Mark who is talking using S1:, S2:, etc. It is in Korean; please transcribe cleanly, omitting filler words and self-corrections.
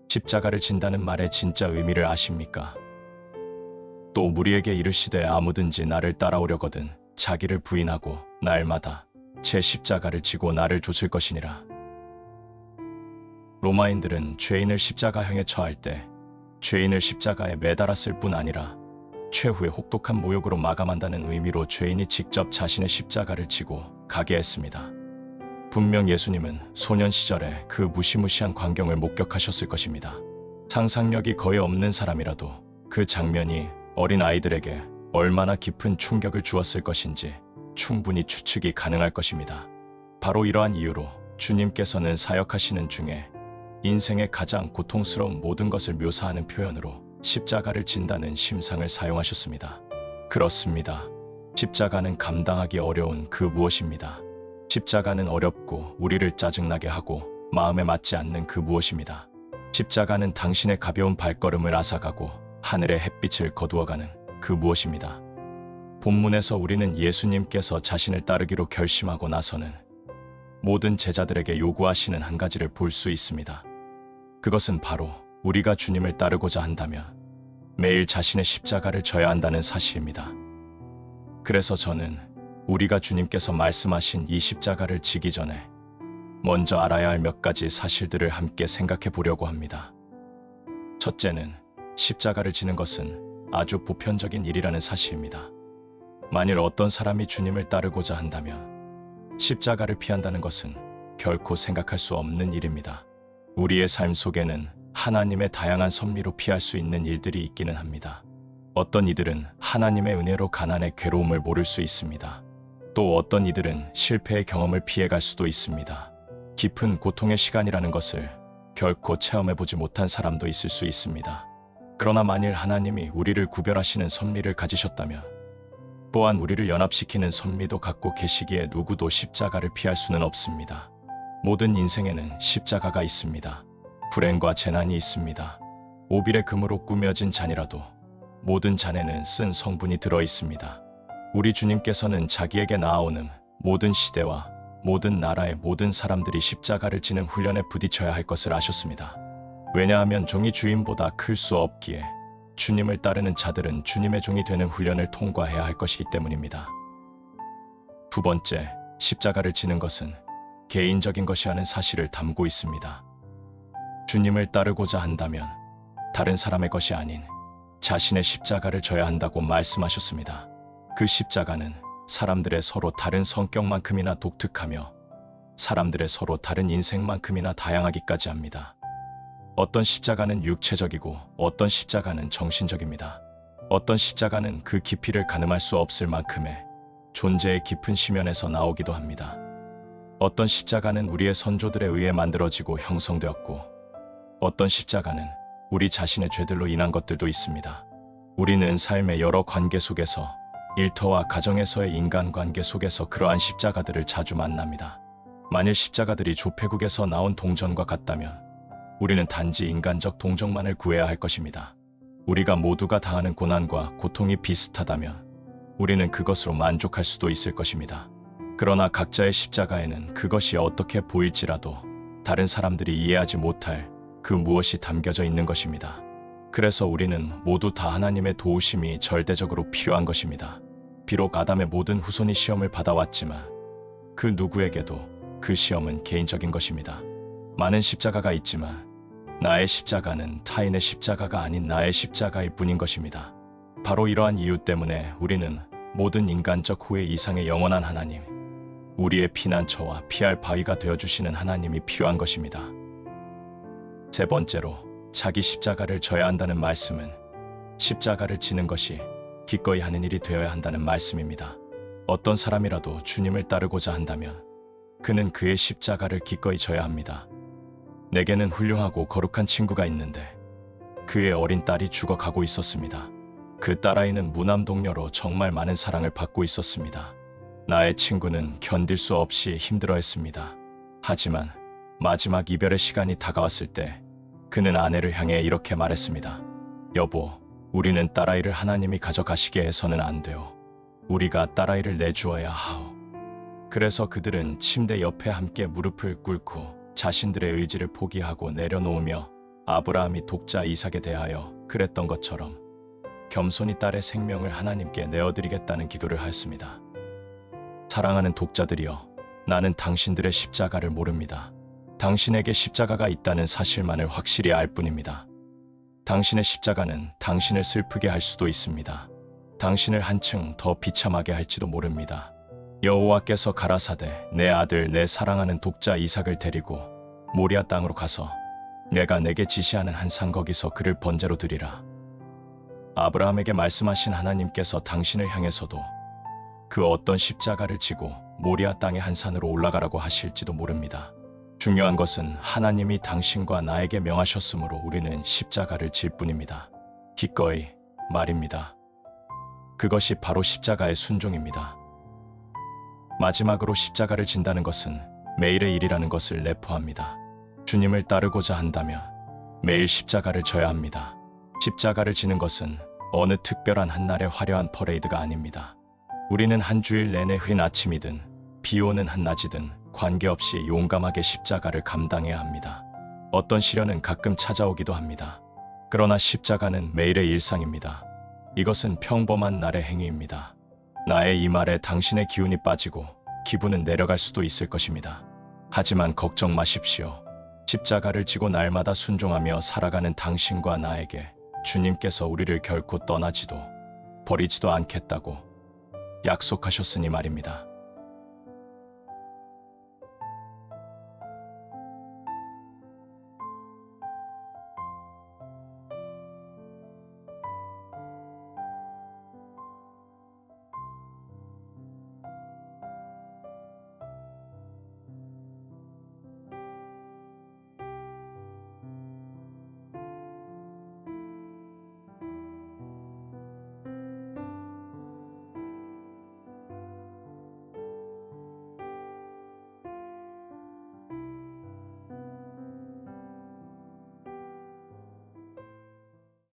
S1: 십자가를 진다는 말의 진짜 의미를 아십니까? 또 무리에게 이르시되 아무든지 나를 따라오려거든 자기를 부인하고 날마다 제 십자가를 지고 나를 좇을 것이니라. 로마인들은 죄인을 십자가형에 처할 때 죄인을 십자가에 매달았을 뿐 아니라 최후의 혹독한 모욕으로 마감한다는 의미로 죄인이 직접 자신의 십자가를 지고 가게 했습니다. 분명 예수님은 소년 시절에 그 무시무시한 광경을 목격하셨을 것입니다. 상상력이 거의 없는 사람이라도 그 장면이 어린 아이들에게 얼마나 깊은 충격을 주었을 것인지 충분히 추측이 가능할 것입니다. 바로 이러한 이유로 주님께서는 사역하시는 중에 인생의 가장 고통스러운 모든 것을 묘사하는 표현으로 십자가를 진다는 심상을 사용하셨습니다. 그렇습니다. 십자가는 감당하기 어려운 그 무엇입니다. 십자가는 어렵고 우리를 짜증나게 하고 마음에 맞지 않는 그 무엇입니다. 십자가는 당신의 가벼운 발걸음을 앗아가고 하늘의 햇빛을 거두어가는 그 무엇입니다. 본문에서 우리는 예수님께서 자신을 따르기로 결심하고 나서는 모든 제자들에게 요구하시는 한 가지를 볼 수 있습니다. 그것은 바로 우리가 주님을 따르고자 한다면 매일 자신의 십자가를 져야 한다는 사실입니다. 그래서 저는 우리가 주님께서 말씀하신 이 십자가를 지기 전에 먼저 알아야 할 몇 가지 사실들을 함께 생각해 보려고 합니다. 첫째는 십자가를 지는 것은 아주 보편적인 일이라는 사실입니다. 만일 어떤 사람이 주님을 따르고자 한다면 십자가를 피한다는 것은 결코 생각할 수 없는 일입니다. 우리의 삶 속에는 하나님의 다양한 섭리로 피할 수 있는 일들이 있기는 합니다. 어떤 이들은 하나님의 은혜로 가난의 괴로움을 모를 수 있습니다. 또 어떤 이들은 실패의 경험을 피해갈 수도 있습니다. 깊은 고통의 시간이라는 것을 결코 체험해보지 못한 사람도 있을 수 있습니다. 그러나 만일 하나님이 우리를 구별하시는 섭리를 가지셨다면 또한 우리를 연합시키는 섭리도 갖고 계시기에 누구도 십자가를 피할 수는 없습니다. 모든 인생에는 십자가가 있습니다. 불행과 재난이 있습니다. 오빌의 금으로 꾸며진 잔이라도 모든 잔에는 쓴 성분이 들어 있습니다. 우리 주님께서는 자기에게 나아오는 모든 시대와 모든 나라의 모든 사람들이 십자가를 지는 훈련에 부딪혀야 할 것을 아셨습니다. 왜냐하면 종이 주인보다 클 수 없기에 주님을 따르는 자들은 주님의 종이 되는 훈련을 통과해야 할 것이기 때문입니다. 두 번째, 십자가를 지는 것은 개인적인 것이라는 사실을 담고 있습니다. 주님을 따르고자 한다면 다른 사람의 것이 아닌 자신의 십자가를 져야 한다고 말씀하셨습니다. 그 십자가는 사람들의 서로 다른 성격만큼이나 독특하며 사람들의 서로 다른 인생만큼이나 다양하기까지 합니다. 어떤 십자가는 육체적이고 어떤 십자가는 정신적입니다. 어떤 십자가는 그 깊이를 가늠할 수 없을 만큼의 존재의 깊은 심연에서 나오기도 합니다. 어떤 십자가는 우리의 선조들에 의해 만들어지고 형성되었고 어떤 십자가는 우리 자신의 죄들로 인한 것들도 있습니다. 우리는 삶의 여러 관계 속에서 일터와 가정에서의 인간관계 속에서 그러한 십자가들을 자주 만납니다. 만일 십자가들이 조폐국에서 나온 동전과 같다면 우리는 단지 인간적 동정만을 구해야 할 것입니다. 우리가 모두가 당하는 고난과 고통이 비슷하다면 우리는 그것으로 만족할 수도 있을 것입니다. 그러나 각자의 십자가에는 그것이 어떻게 보일지라도 다른 사람들이 이해하지 못할 그 무엇이 담겨져 있는 것입니다. 그래서 우리는 모두 다 하나님의 도우심이 절대적으로 필요한 것입니다. 비록 아담의 모든 후손이 시험을 받아왔지만 그 누구에게도 그 시험은 개인적인 것입니다. 많은 십자가가 있지만 나의 십자가는 타인의 십자가가 아닌 나의 십자가일 뿐인 것입니다. 바로 이러한 이유 때문에 우리는 모든 인간적 후회 이상의 영원한 하나님, 우리의 피난처와 피할 바위가 되어주시는 하나님이 필요한 것입니다. 세 번째로, 자기 십자가를 져야 한다는 말씀은 십자가를 지는 것이 기꺼이 하는 일이 되어야 한다는 말씀입니다. 어떤 사람이라도 주님을 따르고자 한다면 그는 그의 십자가를 기꺼이 져야 합니다. 내게는 훌륭하고 거룩한 친구가 있는데 그의 어린 딸이 죽어가고 있었습니다. 그 딸아이는 무남동녀로 정말 많은 사랑을 받고 있었습니다. 나의 친구는 견딜 수 없이 힘들어했습니다. 하지만 마지막 이별의 시간이 다가왔을 때 그는 아내를 향해 이렇게 말했습니다. 여보, 우리는 딸아이를 하나님이 가져가시게 해서는 안 돼요. 우리가 딸아이를 내주어야 하오. 그래서 그들은 침대 옆에 함께 무릎을 꿇고 자신들의 의지를 포기하고 내려놓으며 아브라함이 독자 이삭에 대하여 그랬던 것처럼 겸손히 딸의 생명을 하나님께 내어드리겠다는 기도를 하였습니다. 사랑하는 독자들이여, 나는 당신들의 십자가를 모릅니다. 당신에게 십자가가 있다는 사실만을 확실히 알 뿐입니다. 당신의 십자가는 당신을 슬프게 할 수도 있습니다. 당신을 한층 더 비참하게 할지도 모릅니다. 여호와께서 가라사대 내 아들 내 사랑하는 독자 이삭을 데리고 모리아 땅으로 가서 내가 내게 지시하는 한 산 거기서 그를 번제로 드리라. 아브라함에게 말씀하신 하나님께서 당신을 향해서도 그 어떤 십자가를 지고 모리아 땅의 한 산으로 올라가라고 하실지도 모릅니다. 중요한 것은 하나님이 당신과 나에게 명하셨으므로 우리는 십자가를 질 뿐입니다. 기꺼이 말입니다. 그것이 바로 십자가의 순종입니다. 마지막으로 십자가를 진다는 것은 매일의 일이라는 것을 내포합니다. 주님을 따르고자 한다면 매일 십자가를 져야 합니다. 십자가를 지는 것은 어느 특별한 한날의 화려한 퍼레이드가 아닙니다. 우리는 한 주일 내내 흐린 아침이든 비 오는 한낮이든 관계없이 용감하게 십자가를 감당해야 합니다. 어떤 시련은 가끔 찾아오기도 합니다. 그러나 십자가는 매일의 일상입니다. 이것은 평범한 날의 행위입니다. 나의 이 말에 당신의 기운이 빠지고 기분은 내려갈 수도 있을 것입니다. 하지만 걱정 마십시오. 십자가를 지고 날마다 순종하며 살아가는 당신과 나에게 주님께서 우리를 결코 떠나지도 버리지도 않겠다고 약속하셨으니 말입니다.